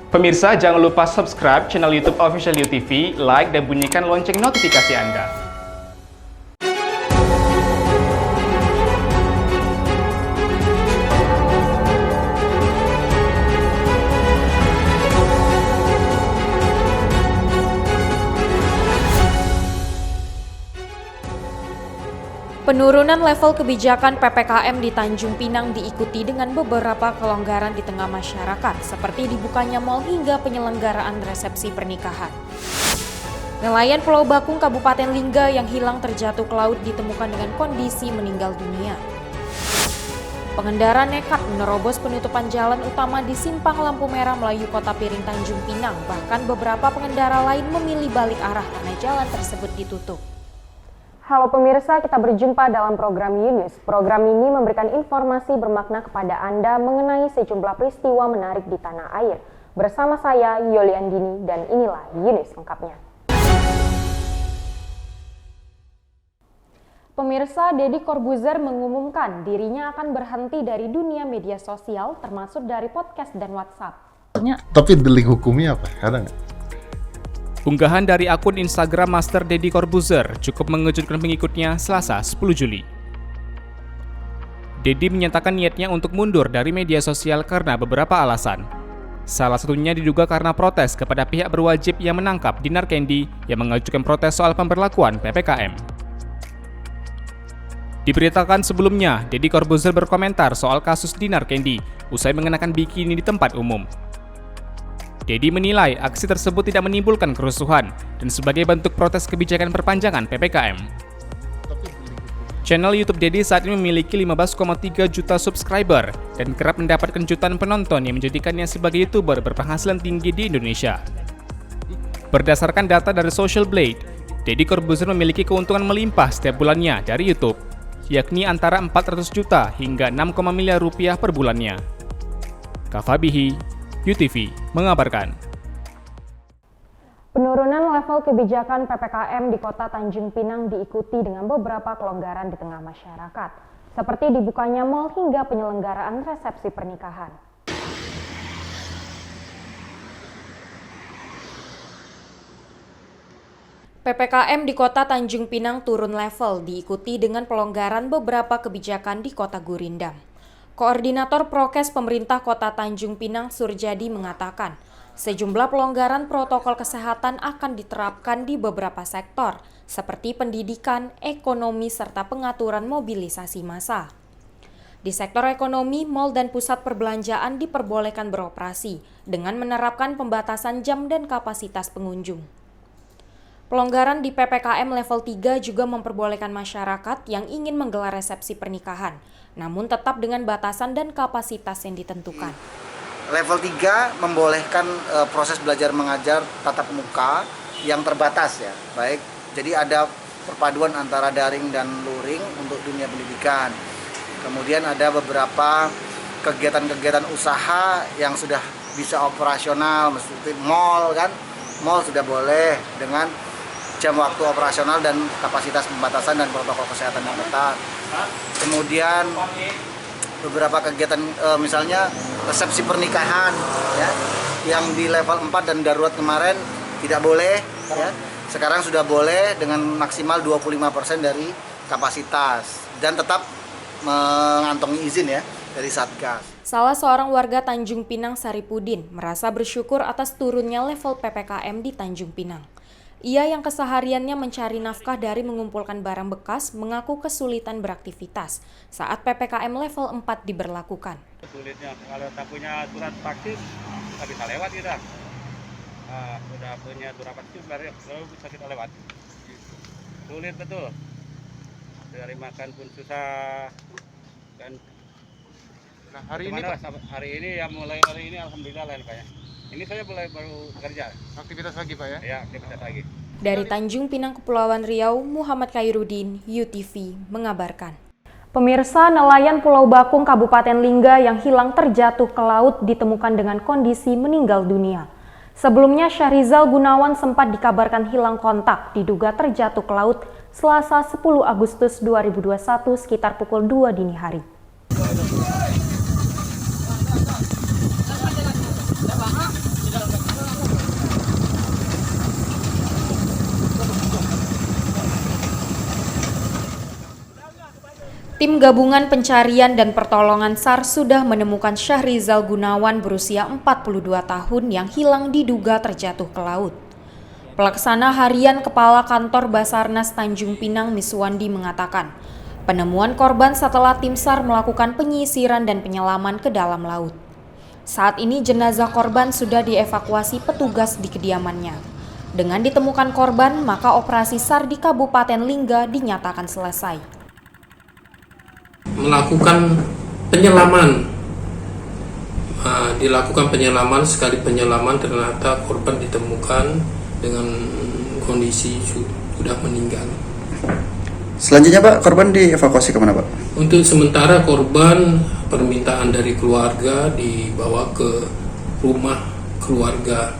Pemirsa, jangan lupa subscribe channel YouTube Official UTV, like dan bunyikan lonceng notifikasi Anda. Penurunan level kebijakan PPKM di Tanjung Pinang diikuti dengan beberapa kelonggaran di tengah masyarakat, seperti dibukanya mal hingga penyelenggaraan resepsi pernikahan. Nelayan Pulau Bakung Kabupaten Lingga yang hilang terjatuh ke laut ditemukan dengan kondisi meninggal dunia. Pengendara nekat menerobos penutupan jalan utama di Simpang Lampu Merah Melayu Kota Piring Tanjung Pinang, bahkan beberapa pengendara lain memilih balik arah karena jalan tersebut ditutup. Halo pemirsa, kita berjumpa dalam program Yunus. Program ini memberikan informasi bermakna kepada Anda mengenai sejumlah peristiwa menarik di tanah air. Bersama saya, Yoli Andini, dan inilah Yunus lengkapnya. Pemirsa, Deddy Corbuzier mengumumkan dirinya akan berhenti dari dunia media sosial, termasuk dari podcast dan WhatsApp. Tapi delik hukumnya apa? Ada nggak? Unggahan dari akun Instagram Master Deddy Corbuzier cukup mengejutkan pengikutnya Selasa 10 Juli. Deddy menyatakan niatnya untuk mundur dari media sosial karena beberapa alasan. Salah satunya diduga karena protes kepada pihak berwajib yang menangkap Dinar Kendi yang mengajukan protes soal pemberlakuan PPKM. Diberitakan sebelumnya, Deddy Corbuzier berkomentar soal kasus Dinar Kendi usai mengenakan bikini di tempat umum. Deddy menilai aksi tersebut tidak menimbulkan kerusuhan dan sebagai bentuk protes kebijakan perpanjangan PPKM. Channel YouTube Deddy saat ini memiliki 15,3 juta subscriber dan kerap mendapatkan jutaan penonton yang menjadikannya sebagai YouTuber berpenghasilan tinggi di Indonesia. Berdasarkan data dari Social Blade, Deddy Corbuzier memiliki keuntungan melimpah setiap bulannya dari YouTube, yakni antara 400 juta hingga 6, miliar rupiah per bulannya. Kafabihi, UTV mengabarkan. Penurunan level kebijakan PPKM di Kota Tanjung Pinang diikuti dengan beberapa kelonggaran di tengah masyarakat, seperti dibukanya mal hingga penyelenggaraan resepsi pernikahan. PPKM di Kota Tanjung Pinang turun level diikuti dengan pelonggaran beberapa kebijakan di Kota Gurindam. Koordinator Prokes Pemerintah Kota Tanjung Pinang Surjadi mengatakan, sejumlah pelonggaran protokol kesehatan akan diterapkan di beberapa sektor, seperti pendidikan, ekonomi, serta pengaturan mobilisasi massa. Di sektor ekonomi, mal dan pusat perbelanjaan diperbolehkan beroperasi dengan menerapkan pembatasan jam dan kapasitas pengunjung. Pelonggaran di PPKM level 3 juga memperbolehkan masyarakat yang ingin menggelar resepsi pernikahan, namun tetap dengan batasan dan kapasitas yang ditentukan. Level 3 membolehkan proses belajar mengajar tatap muka yang terbatas ya, baik. Jadi ada perpaduan antara daring dan luring untuk dunia pendidikan. Kemudian ada beberapa kegiatan-kegiatan usaha yang sudah bisa operasional, seperti mall kan. Mall sudah boleh dengan jam waktu operasional dan kapasitas pembatasan dan protokol kesehatan yang ketat. Kemudian beberapa kegiatan misalnya resepsi pernikahan ya, yang di level 4 dan darurat kemarin tidak boleh ya. Sekarang sudah boleh dengan maksimal 25% dari kapasitas dan tetap mengantongi izin ya dari Satgas. Salah seorang warga Tanjung Pinang, Saripudin, merasa bersyukur atas turunnya level PPKM di Tanjung Pinang. Ia yang kesehariannya mencari nafkah dari mengumpulkan barang bekas mengaku kesulitan beraktivitas saat PPKM level 4 diberlakukan. Sulitnya kalau tak punya surat vaksin nggak bisa lewat kita. Sudah punya surat vaksin baru bisa kita lewat. Sulit betul. Dari makan pun susah. Dan nah, hari ini ya mulai hari ini alhamdulillah lah Pak ya. Ini saya baru kerja. Aktivitas lagi Pak ya? Ya, aktivitas lagi. Dari Tanjung Pinang, Kepulauan Riau, Muhammad Khairuddin, UTV mengabarkan. Pemirsa, nelayan Pulau Bakung Kabupaten Lingga yang hilang terjatuh ke laut ditemukan dengan kondisi meninggal dunia. Sebelumnya Syahrizal Gunawan sempat dikabarkan hilang kontak, diduga terjatuh ke laut Selasa 10 Agustus 2021 sekitar pukul 2 dini hari. Tim gabungan pencarian dan pertolongan SAR sudah menemukan Syahrizal Gunawan berusia 42 tahun yang hilang diduga terjatuh ke laut. Pelaksana harian Kepala Kantor Basarnas Tanjung Pinang Miswandi mengatakan, penemuan korban setelah tim SAR melakukan penyisiran dan penyelaman ke dalam laut. Saat ini jenazah korban sudah dievakuasi petugas di kediamannya. Dengan ditemukan korban, maka operasi SAR di Kabupaten Lingga dinyatakan selesai. Melakukan penyelaman, dilakukan penyelaman, sekali penyelaman ternyata korban ditemukan dengan kondisi sudah meninggal. Selanjutnya Pak, korban dievakuasi kemana Pak? Untuk sementara korban permintaan dari keluarga dibawa ke rumah keluarga.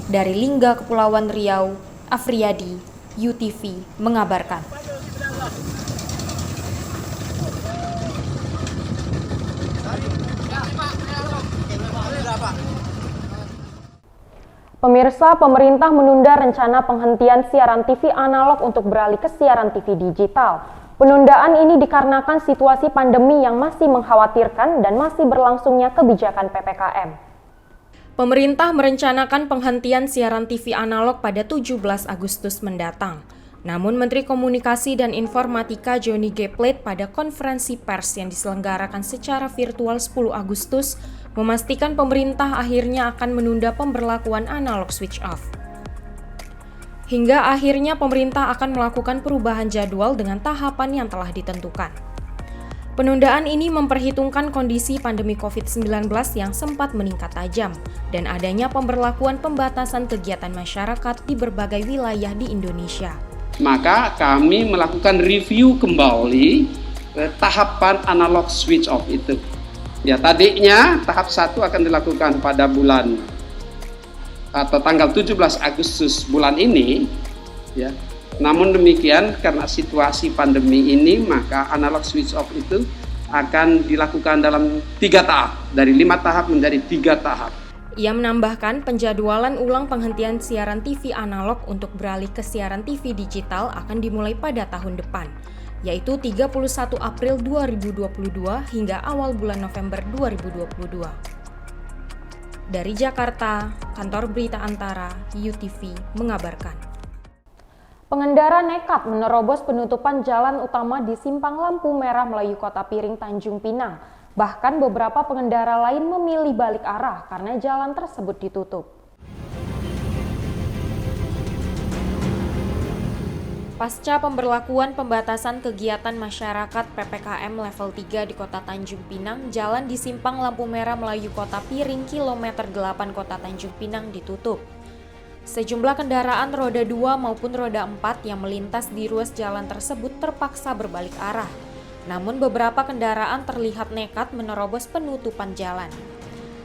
Dari Lingga, Kepulauan Riau, Afriyadi, UTV mengabarkan. Pemirsa, pemerintah menunda rencana penghentian siaran TV analog untuk beralih ke siaran TV digital. Penundaan ini dikarenakan situasi pandemi yang masih mengkhawatirkan dan masih berlangsungnya kebijakan PPKM. Pemerintah merencanakan penghentian siaran TV analog pada 17 Agustus mendatang. Namun Menteri Komunikasi dan Informatika Johnny G. Plate pada konferensi pers yang diselenggarakan secara virtual 10 Agustus memastikan pemerintah akhirnya akan menunda pemberlakuan analog switch off. Hingga akhirnya pemerintah akan melakukan perubahan jadwal dengan tahapan yang telah ditentukan. Penundaan ini memperhitungkan kondisi pandemi COVID-19 yang sempat meningkat tajam dan adanya pemberlakuan pembatasan kegiatan masyarakat di berbagai wilayah di Indonesia. Maka kami melakukan review kembali tahapan analog switch off itu. Ya, tadinya tahap 1 akan dilakukan pada bulan atau tanggal 17 Agustus bulan ini, ya. Namun demikian karena situasi pandemi ini maka analog switch off itu akan dilakukan dalam 3 tahap, dari 5 tahap menjadi 3 tahap. Ia menambahkan penjadwalan ulang penghentian siaran TV analog untuk beralih ke siaran TV digital akan dimulai pada tahun depan, yaitu 31 April 2022 hingga awal bulan November 2022. Dari Jakarta, Kantor Berita Antara, UTV mengabarkan. Pengendara nekat menerobos penutupan jalan utama di Simpang Lampu Merah Melayu Kota Piring Tanjung Pinang. Bahkan beberapa pengendara lain memilih balik arah karena jalan tersebut ditutup. Pasca pemberlakuan pembatasan kegiatan masyarakat PPKM level 3 di Kota Tanjung Pinang, jalan di Simpang Lampu Merah Melayu Kota Piring kilometer 8 Kota Tanjung Pinang ditutup. Sejumlah kendaraan roda 2 maupun roda 4 yang melintas di ruas jalan tersebut terpaksa berbalik arah. Namun beberapa kendaraan terlihat nekat menerobos penutupan jalan.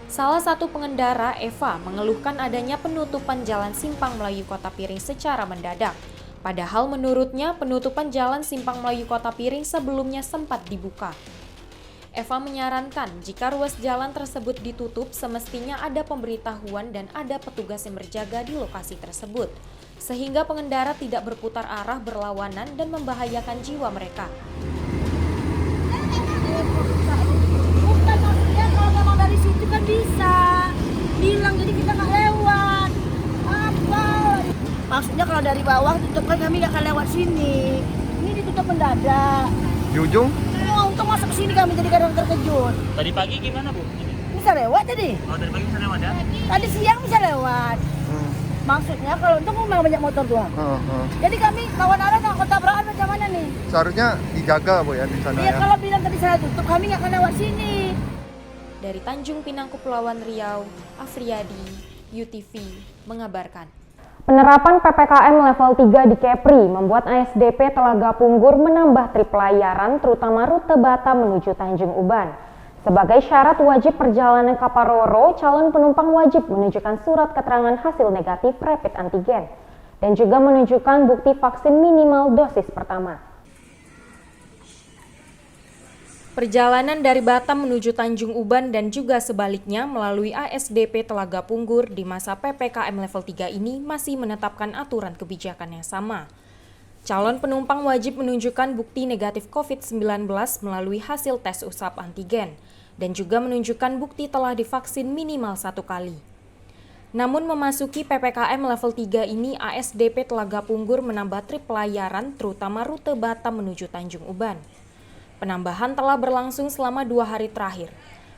Salah satu pengendara, Eva, mengeluhkan adanya penutupan jalan Simpang Melayu Kota Piring secara mendadak. Padahal menurutnya penutupan jalan Simpang Melayu Kota Piring sebelumnya sempat dibuka. Eva menyarankan jika ruas jalan tersebut ditutup semestinya ada pemberitahuan dan ada petugas yang berjaga di lokasi tersebut, sehingga pengendara tidak berputar arah berlawanan dan membahayakan jiwa mereka. Bukan maksudnya kalau memang dari situ kan bisa bilang jadi kita nggak lewat. Apa? Maksudnya kalau dari bawah tutup kan kami nggak akan lewat sini. Ini ditutup mendadak. Di ujung? Oh, untuk masuk ke sini kami jadi kadang terkejut. Tadi pagi gimana Bu? Bisa lewat tadi? Oh, tadi pagi bisa lewat ya? Tadi siang bisa lewat. Maksudnya kalau untuk memang banyak motor doang. Jadi kami kawan arah nggak tabrakan macam mana nih? Seharusnya dijaga Bu ya di sana Iya, ya. kalau bilang tadi saya tutup kami nggak akan lewat sini. Dari Tanjung Pinang, Kepulauan Riau, Afriyadi, UTV mengabarkan. Penerapan PPKM level 3 di Kepri membuat ASDP Telaga Punggur menambah trip pelayaran terutama rute Batam menuju Tanjung Uban. Sebagai syarat wajib perjalanan kapal Roro, calon penumpang wajib menunjukkan surat keterangan hasil negatif rapid antigen dan juga menunjukkan bukti vaksin minimal dosis pertama. Perjalanan dari Batam menuju Tanjung Uban dan juga sebaliknya melalui ASDP Telaga Punggur di masa PPKM level 3 ini masih menetapkan aturan kebijakan yang sama. Calon penumpang wajib menunjukkan bukti negatif COVID-19 melalui hasil tes usap antigen dan juga menunjukkan bukti telah divaksin minimal 1 kali. Namun memasuki PPKM level 3 ini, ASDP Telaga Punggur menambah trip pelayaran terutama rute Batam menuju Tanjung Uban. Penambahan telah berlangsung selama 2 hari terakhir.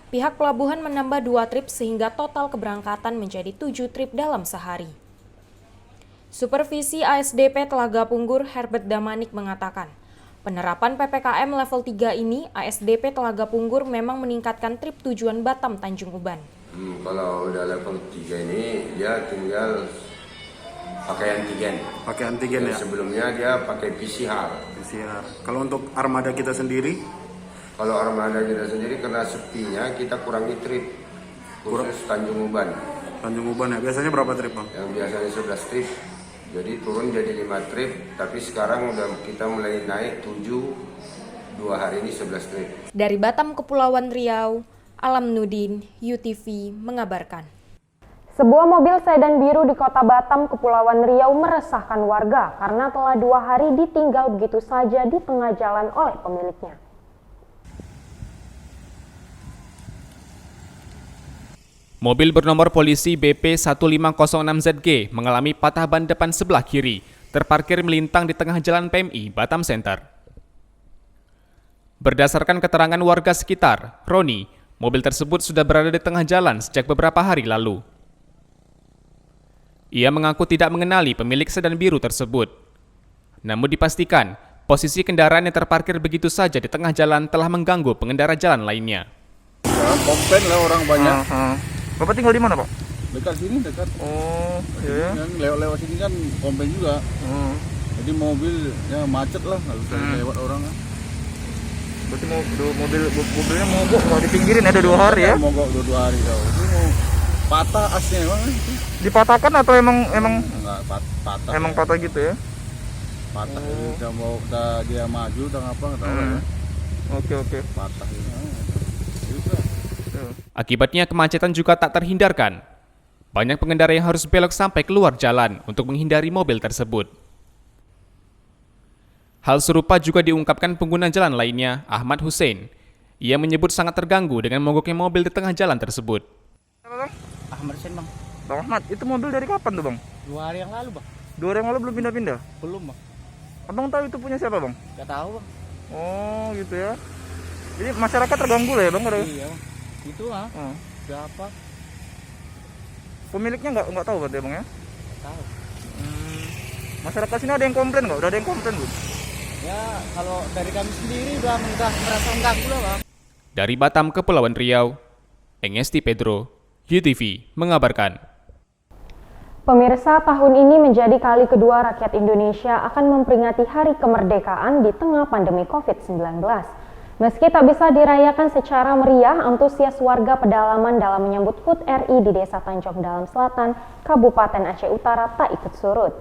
Pihak pelabuhan menambah 2 trip sehingga total keberangkatan menjadi 7 trip dalam sehari. Supervisi ASDP Telaga Punggur Herbert Damanik mengatakan, penerapan PPKM level 3 ini, ASDP Telaga Punggur memang meningkatkan trip tujuan Batam Tanjung Uban. Kalau udah level 3 ini, dia tinggal pakai antigen. Pakai antigen ya? Sebelumnya dia pakai PCR. Kalau untuk armada kita sendiri? Kalau armada kita sendiri karena sepinya kita kurangi trip. Khusus Tanjung Uban. Tanjung Uban ya? Biasanya berapa trip, Bang? Yang biasanya 11 trip. Jadi turun jadi 5 trip. Tapi sekarang udah kita mulai naik 7. 2 hari ini 11 trip. Dari Batam, Kepulauan Riau, Alam Nudin, UTV mengabarkan. Sebuah mobil sedan biru di kota Batam, Kepulauan Riau meresahkan warga karena telah 2 hari ditinggal begitu saja di tengah jalan oleh pemiliknya. Mobil bernomor polisi BP 1506ZG mengalami patah ban depan sebelah kiri, terparkir melintang di tengah jalan PMI Batam Center. Berdasarkan keterangan warga sekitar, Roni, mobil tersebut sudah berada di tengah jalan sejak beberapa hari lalu. Ia mengaku tidak mengenali pemilik sedan biru tersebut. Namun dipastikan, posisi kendaraan yang terparkir begitu saja di tengah jalan telah mengganggu pengendara jalan lainnya. Ya, komplain lah orang banyak. Bapak tinggal di mana, Pak? Dekat sini, dekat. Oh, iya. Yang lewat sini kan komplain juga. Jadi mobil ya macet lah, nggak bisa lewat orang. Berarti mobilnya mogok, nggak dipinggirin ada 2 hari ya? Mogok 2 hari kau. Itu mau patah asnya emang. Dipatahkan atau emang Enggak, patah. Emang ya. patah gitu ya? Patah. Udah mau dia maju udah ngapa nggak tahu ya. Oke. Patah ya. Akibatnya kemacetan juga tak terhindarkan. Banyak pengendara yang harus belok sampai keluar jalan untuk menghindari mobil tersebut. Hal serupa juga diungkapkan pengguna jalan lainnya, Ahmad Hussein. Ia menyebut sangat terganggu dengan mogoknya mobil di tengah jalan tersebut. Bang? Ahmad Hussein, Bang. Bang Ahmad, itu mobil dari kapan tuh, Bang? 2 hari yang lalu, Bang. 2 hari yang lalu belum pindah-pindah? Belum, Bang. Abang tahu itu punya siapa, Bang? Nggak tahu, Bang. Oh, gitu ya. Jadi masyarakat terganggu lah ya, Bang? Iya, Bang. Itu berapa? Pemiliknya nggak tahu berarti, Bang ya? Nggak tahu. Masyarakat sini ada yang komplain nggak? Udah ada yang komplain belum? Ya, kalau dari kami sendiri udah merasa mengganggu lah, Bang. Dari Batam, Kepulauan Riau, Engesti Pedro, UTV mengabarkan. Pemirsa, tahun ini menjadi kali kedua rakyat Indonesia akan memperingati Hari Kemerdekaan di tengah pandemi COVID-19. Meski tak bisa dirayakan secara meriah, antusias warga pedalaman dalam menyambut HUT RI di Desa Tanjong Dalam Selatan, Kabupaten Aceh Utara tak ikut surut.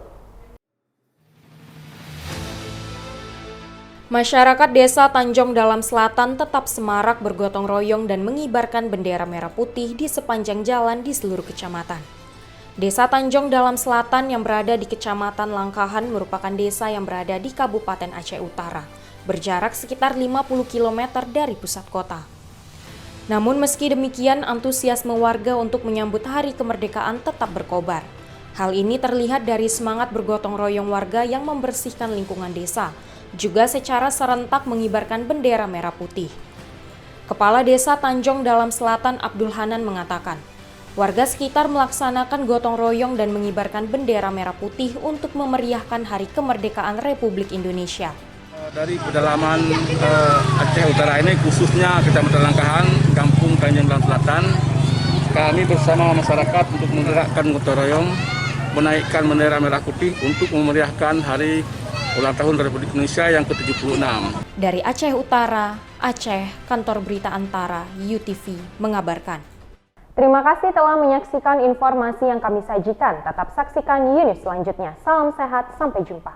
Masyarakat Desa Tanjong Dalam Selatan tetap semarak bergotong royong dan mengibarkan bendera merah putih di sepanjang jalan di seluruh kecamatan. Desa Tanjong Dalam Selatan yang berada di Kecamatan Langkahan merupakan desa yang berada di Kabupaten Aceh Utara, berjarak sekitar 50 km dari pusat kota. Namun meski demikian, antusiasme warga untuk menyambut Hari Kemerdekaan tetap berkobar. Hal ini terlihat dari semangat bergotong royong warga yang membersihkan lingkungan desa, juga secara serentak mengibarkan bendera merah putih. Kepala Desa Tanjong Dalam Selatan Abdul Hanan mengatakan, warga sekitar melaksanakan gotong royong dan mengibarkan bendera merah putih untuk memeriahkan Hari Kemerdekaan Republik Indonesia. Dari pedalaman Aceh Utara ini, khususnya Kecamatan Langkahan, Kampung Tanjung Dalam Selatan, kami bersama masyarakat untuk menggerakkan gotong royong, menaikkan bendera merah putih untuk memeriahkan Hari Ulang Tahun Republik Indonesia yang ke-76. Dari Aceh Utara, Aceh, Kantor Berita Antara, UTV mengabarkan. Terima kasih telah menyaksikan informasi yang kami sajikan. Tetap saksikan Yunus selanjutnya. Salam sehat, sampai jumpa.